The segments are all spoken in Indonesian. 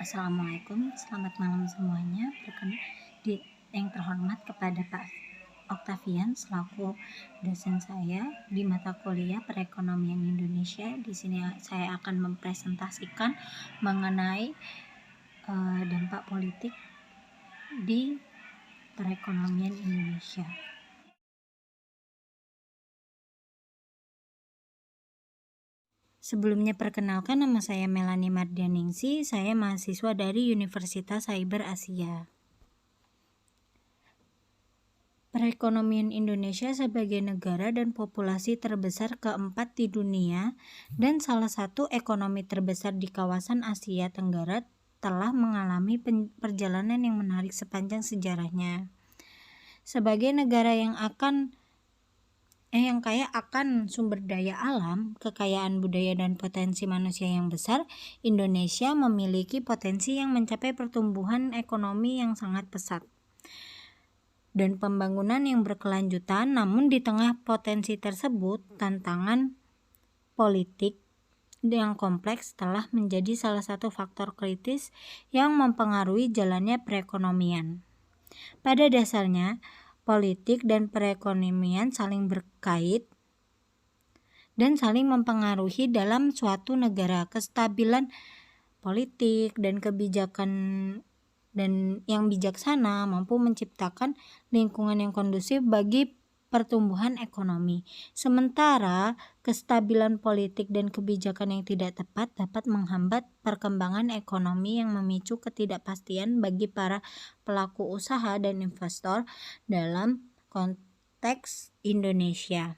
Assalamualaikum, selamat malam semuanya. Yang terhormat kepada Pak Octavian selaku dosen saya di mata kuliah Perekonomian Indonesia. Di sini saya akan mempresentasikan mengenai dampak politik di perekonomian Indonesia. Sebelumnya perkenalkan, nama saya Melanie Mardianingsi, saya mahasiswa dari Universitas Cyber Asia. Perekonomian Indonesia sebagai negara dan populasi terbesar keempat di dunia dan salah satu ekonomi terbesar di kawasan Asia Tenggara telah mengalami perjalanan yang menarik sepanjang sejarahnya. Sebagai negara yang kaya akan sumber daya alam, kekayaan budaya dan potensi manusia yang besar, Indonesia memiliki potensi yang mencapai pertumbuhan ekonomi yang sangat pesat dan pembangunan yang berkelanjutan. Namun di tengah potensi tersebut, tantangan politik yang kompleks telah menjadi salah satu faktor kritis yang mempengaruhi jalannya perekonomian. Pada dasarnya, politik dan perekonomian saling berkait dan saling mempengaruhi dalam suatu negara. Kestabilan politik dan kebijakan dan yang bijaksana mampu menciptakan lingkungan yang kondusif bagi pertumbuhan ekonomi. Sementara kestabilan politik dan kebijakan yang tidak tepat dapat menghambat perkembangan ekonomi yang memicu ketidakpastian bagi para pelaku usaha dan investor dalam konteks Indonesia.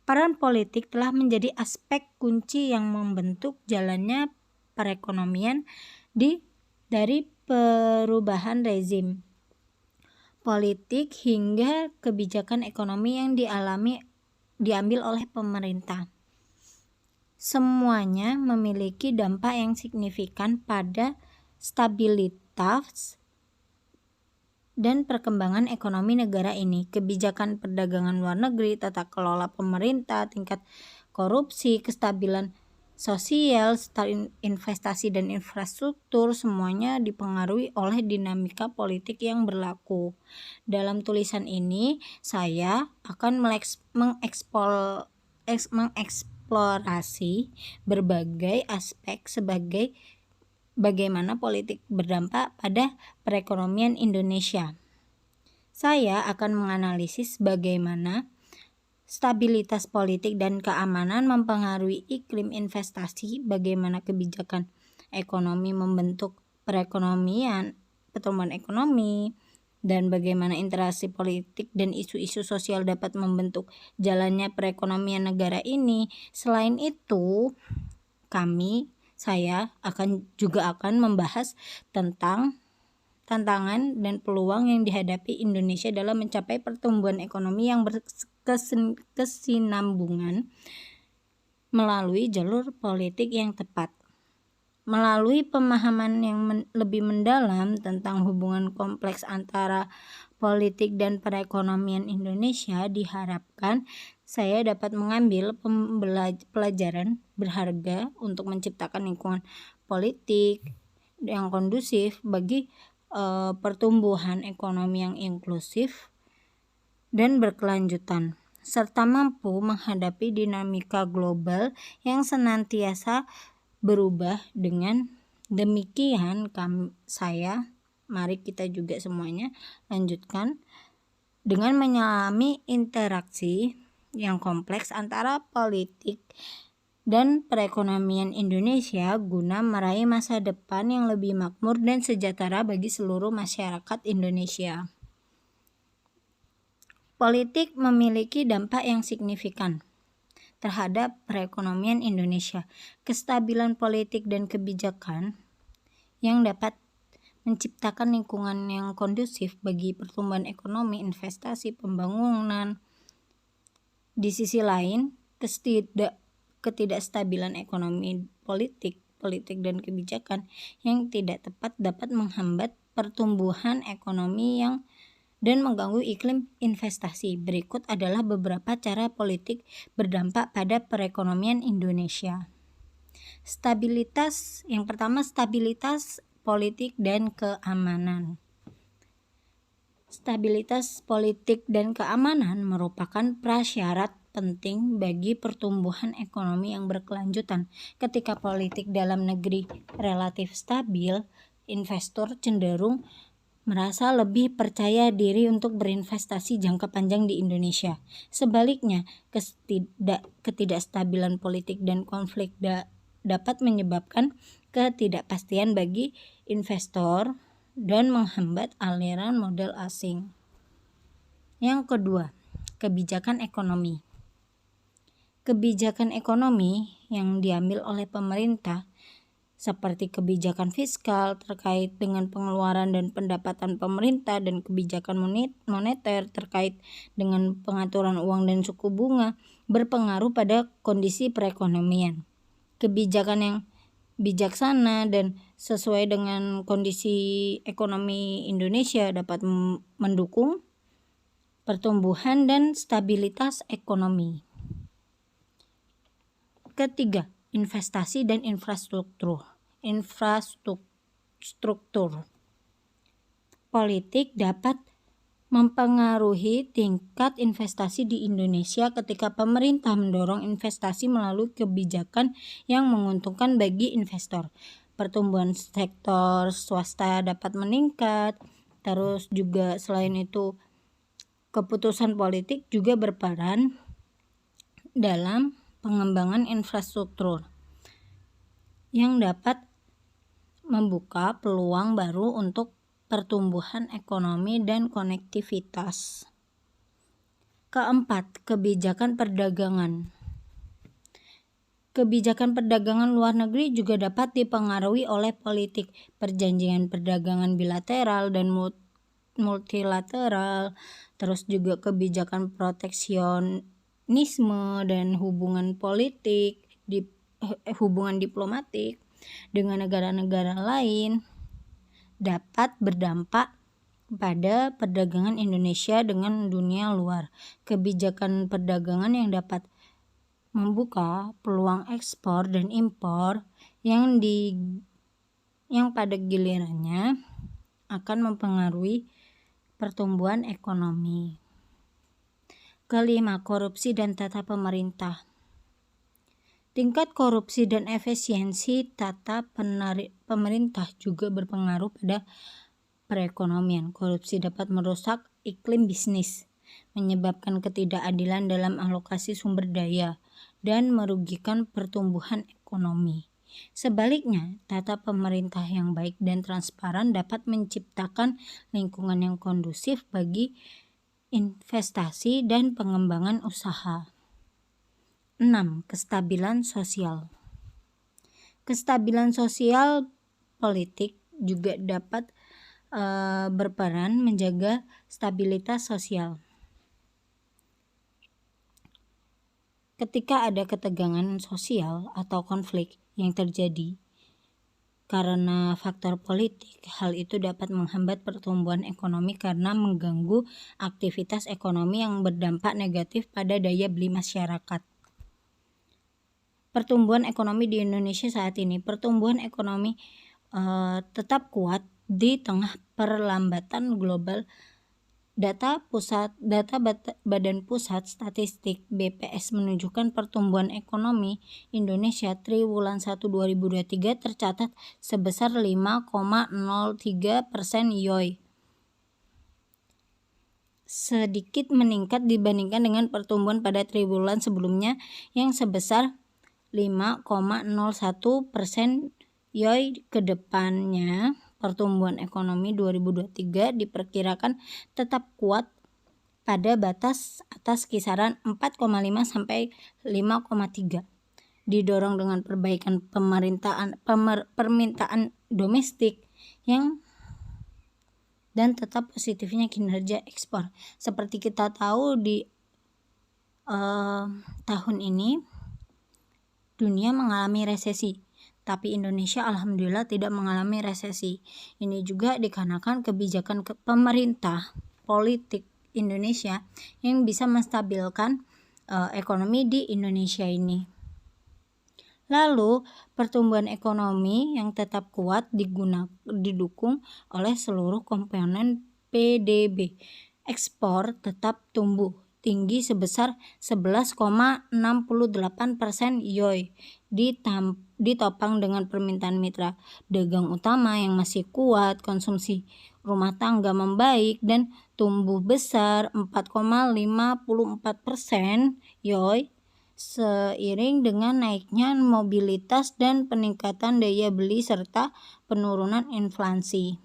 Peran politik telah menjadi aspek kunci yang membentuk jalannya perekonomian dari perubahan rezim politik hingga kebijakan ekonomi yang diambil oleh pemerintah. Semuanya memiliki dampak yang signifikan pada stabilitas dan perkembangan ekonomi negara ini. Kebijakan perdagangan luar negeri, tata kelola pemerintah, tingkat korupsi, kestabilan sosial, serta investasi dan infrastruktur, semuanya dipengaruhi oleh dinamika politik yang berlaku. Dalam tulisan ini, saya akan mengeksplorasi berbagai aspek sebagai bagaimana politik berdampak pada perekonomian Indonesia. Saya akan menganalisis bagaimana stabilitas politik dan keamanan mempengaruhi iklim investasi, bagaimana kebijakan ekonomi membentuk perekonomian, pertumbuhan ekonomi, dan bagaimana interaksi politik dan isu-isu sosial dapat membentuk jalannya perekonomian negara ini. Selain itu, saya akan membahas tentang tantangan dan peluang yang dihadapi Indonesia dalam mencapai pertumbuhan ekonomi yang berkesinambungan melalui jalur politik yang tepat. Melalui pemahaman yang lebih mendalam tentang hubungan kompleks antara politik dan perekonomian Indonesia, diharapkan saya dapat mengambil pelajaran berharga untuk menciptakan lingkungan politik yang kondusif bagi pertumbuhan ekonomi yang inklusif dan berkelanjutan, serta mampu menghadapi dinamika global yang senantiasa berubah. Dengan demikian, mari kita juga semuanya lanjutkan dengan menyelami interaksi yang kompleks antara politik dan perekonomian Indonesia guna meraih masa depan yang lebih makmur dan sejahtera bagi seluruh masyarakat Indonesia. Politik memiliki dampak yang signifikan terhadap perekonomian Indonesia. Kestabilan politik dan kebijakan yang dapat menciptakan lingkungan yang kondusif bagi pertumbuhan ekonomi, investasi, pembangunan. Di sisi lain, ketidakstabilan ekonomi, politik dan kebijakan yang tidak tepat dapat menghambat pertumbuhan ekonomi dan mengganggu iklim investasi. Berikut adalah beberapa cara politik berdampak pada perekonomian Indonesia. Yang pertama, stabilitas politik dan keamanan. Stabilitas politik dan keamanan merupakan prasyarat penting bagi pertumbuhan ekonomi yang berkelanjutan. Ketika politik dalam negeri relatif stabil, investor cenderung merasa lebih percaya diri untuk berinvestasi jangka panjang di Indonesia. Sebaliknya, ketidakstabilan politik dan konflik dapat menyebabkan ketidakpastian bagi investor dan menghambat aliran modal asing. Yang kedua, kebijakan ekonomi. Kebijakan ekonomi yang diambil oleh pemerintah seperti kebijakan fiskal terkait dengan pengeluaran dan pendapatan pemerintah dan kebijakan moneter terkait dengan pengaturan uang dan suku bunga berpengaruh pada kondisi perekonomian. Kebijakan yang bijaksana dan sesuai dengan kondisi ekonomi Indonesia dapat mendukung pertumbuhan dan stabilitas ekonomi. Ketiga, investasi dan infrastruktur. Politik dapat mempengaruhi tingkat investasi di Indonesia ketika pemerintah mendorong investasi melalui kebijakan yang menguntungkan bagi investor. Pertumbuhan sektor swasta dapat meningkat. Terus juga selain itu, keputusan politik juga berperan dalam pengembangan infrastruktur yang dapat membuka peluang baru untuk pertumbuhan ekonomi dan konektivitas. Keempat, kebijakan perdagangan. Kebijakan perdagangan luar negeri juga dapat dipengaruhi oleh politik, perjanjian perdagangan bilateral dan multilateral, terus juga kebijakan proteksionisme dan hubungan diplomatik dengan negara-negara lain dapat berdampak pada perdagangan Indonesia dengan dunia luar. Kebijakan perdagangan yang dapat membuka peluang ekspor dan impor yang pada gilirannya akan mempengaruhi pertumbuhan ekonomi. Kelima, korupsi dan tata pemerintah. Tingkat korupsi dan efisiensi tata pemerintah juga berpengaruh pada perekonomian. Korupsi dapat merusak iklim bisnis, menyebabkan ketidakadilan dalam alokasi sumber daya, dan merugikan pertumbuhan ekonomi. Sebaliknya, tata pemerintah yang baik dan transparan dapat menciptakan lingkungan yang kondusif bagi investasi dan pengembangan usaha. 6. Kestabilan sosial. Kestabilan sosial politik juga dapat berperan menjaga stabilitas sosial. Ketika ada ketegangan sosial atau konflik yang terjadi karena faktor politik, hal itu dapat menghambat pertumbuhan ekonomi karena mengganggu aktivitas ekonomi yang berdampak negatif pada daya beli masyarakat. Pertumbuhan ekonomi di Indonesia saat ini, pertumbuhan ekonomi tetap kuat di tengah perlambatan global. Data Badan Pusat Statistik BPS menunjukkan pertumbuhan ekonomi Indonesia triwulan 1 2023 tercatat sebesar 5,03% YoY. Sedikit meningkat dibandingkan dengan pertumbuhan pada triwulan sebelumnya yang sebesar 5,01% YoY. Kedepannya pertumbuhan ekonomi 2023 diperkirakan tetap kuat pada batas atas kisaran 4,5 sampai 5,3. Didorong dengan perbaikan permintaan domestik dan tetap positifnya kinerja ekspor. Seperti kita tahu di tahun ini dunia mengalami resesi, tapi Indonesia alhamdulillah tidak mengalami resesi. Ini juga dikarenakan kebijakan pemerintah politik Indonesia yang bisa menstabilkan ekonomi di Indonesia ini. Lalu, pertumbuhan ekonomi yang tetap kuat didukung oleh seluruh komponen PDB. Ekspor tetap tumbuh tinggi sebesar 11,68% YoY, ditopang dengan permintaan mitra dagang utama yang masih kuat, konsumsi rumah tangga membaik dan tumbuh besar 4,54% YoY, seiring dengan naiknya mobilitas dan peningkatan daya beli serta penurunan inflasi.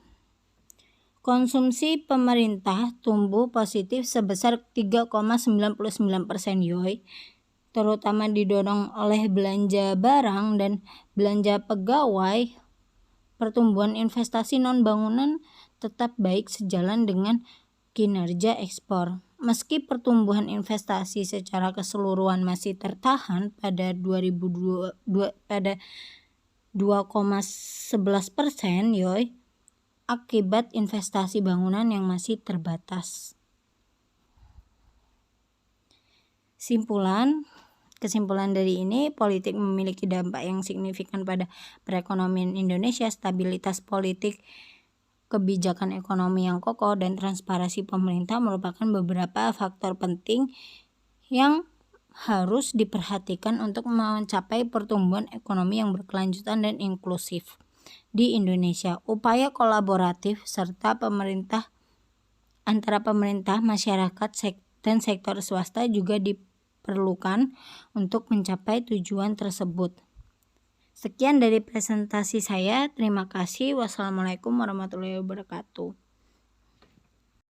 Konsumsi pemerintah tumbuh positif sebesar 3,99% YoY, terutama didorong oleh belanja barang dan belanja pegawai. Pertumbuhan investasi non-bangunan tetap baik sejalan dengan kinerja ekspor. Meski pertumbuhan investasi secara keseluruhan masih tertahan pada 2,11% YoY akibat investasi bangunan yang masih terbatas. Kesimpulan dari ini, politik memiliki dampak yang signifikan pada perekonomian Indonesia. Stabilitas politik, kebijakan ekonomi yang kokoh, dan transparansi pemerintah merupakan beberapa faktor penting yang harus diperhatikan untuk mencapai pertumbuhan ekonomi yang berkelanjutan dan inklusif di Indonesia. Upaya kolaboratif serta antara pemerintah, masyarakat, dan sektor swasta juga diperlukan untuk mencapai tujuan tersebut. Sekian dari presentasi saya. Terima kasih. Wassalamualaikum warahmatullahi wabarakatuh.